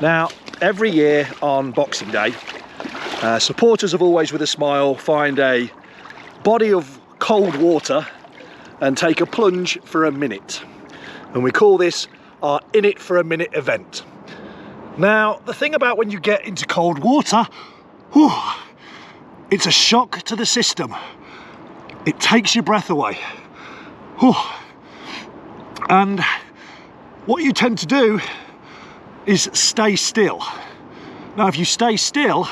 Now, every year on Boxing Day, supporters of Always With a Smile find a body of cold water and take a plunge for a minute. And we call this our In It for a Minute event. Now, the thing about when you get into cold water, whew, it's a shock to the system. It takes your breath away. Whew. And what you tend to do is stay still. Now, if you stay still,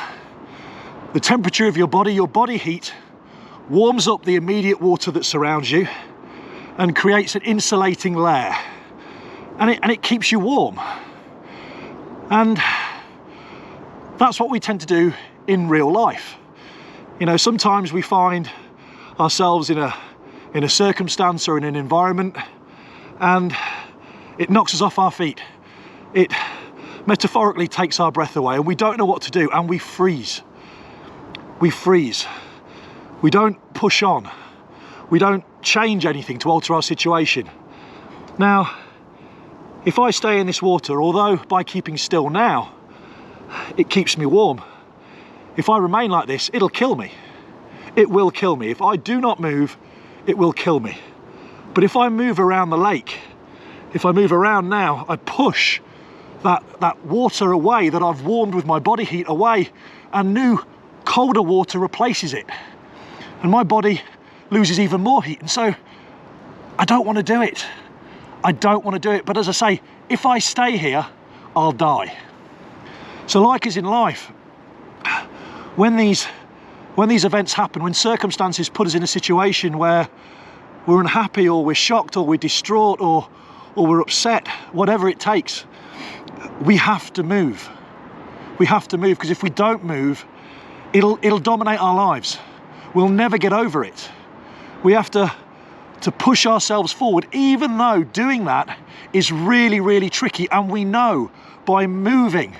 the temperature of your body heat, warms up the immediate water that surrounds you and creates an insulating layer. And it keeps you warm. And that's what we tend to do in real life. You know, sometimes we find ourselves in a circumstance or in an environment and it knocks us off our feet. It metaphorically takes our breath away and we don't know what to do and we freeze. We freeze. We don't push on. We don't change anything to alter our situation. Now, if I stay in this water, although by keeping still now, it keeps me warm, if I remain like this, it'll kill me. It will kill me. If I do not move, it will kill me. But if I move around the lake, if I move around now, I push that water away that I've warmed with my body heat away, and new colder water replaces it. And my body loses even more heat. And so I don't want to do it. I don't want to do it. But as I say, if I stay here, I'll die. So like as in life, when these events happen, when circumstances put us in a situation where we're unhappy or we're shocked or we're distraught or we're upset, whatever it takes, we have to move. We have to move, because if we don't move, it'll dominate our lives. We'll never get over it. We have to push ourselves forward, even though doing that is really, really tricky. And we know by moving,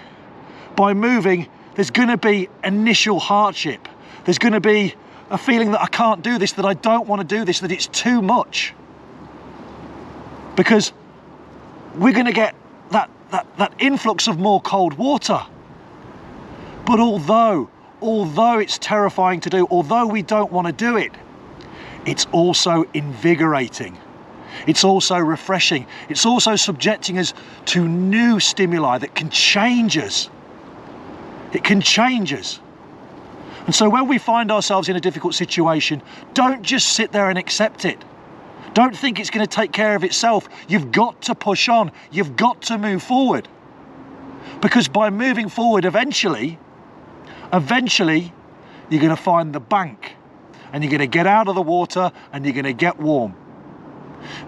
there's going to be initial hardship. There's going to be a feeling that I can't do this, that I don't want to do this, that it's too much. Because we're going to get that influx of more cold water. But although it's terrifying to do, although we don't want to do it, it's also invigorating. It's also refreshing. It's also subjecting us to new stimuli that can change us. It can change us. And so when we find ourselves in a difficult situation, don't just sit there and accept it. Don't think it's going to take care of itself. You've got to push on. You've got to move forward. Because by moving forward, eventually, you're going to find the bank. And you're going to get out of the water and you're going to get warm.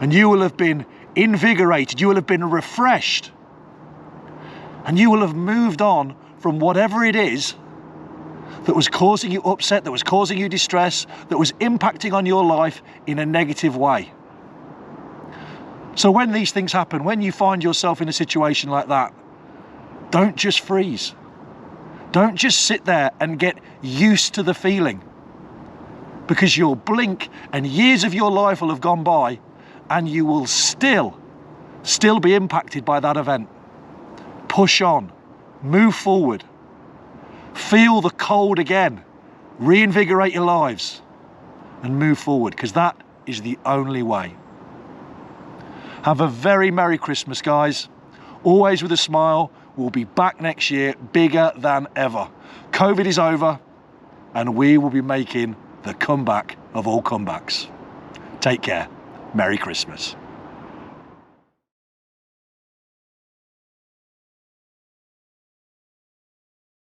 And you will have been invigorated. You will have been refreshed. And you will have moved on from whatever it is that was causing you upset, that was causing you distress, that was impacting on your life in a negative way. So when these things happen, when you find yourself in a situation like that, don't just freeze. Don't just sit there and get used to the feeling, because you'll blink and years of your life will have gone by and you will still be impacted by that event. Push on, move forward, feel the cold again, reinvigorate your lives and move forward, because that is the only way. Have a very Merry Christmas, guys. Always With a Smile. We'll be back next year, bigger than ever. COVID is over and we will be making the comeback of all comebacks. Take care. Merry Christmas.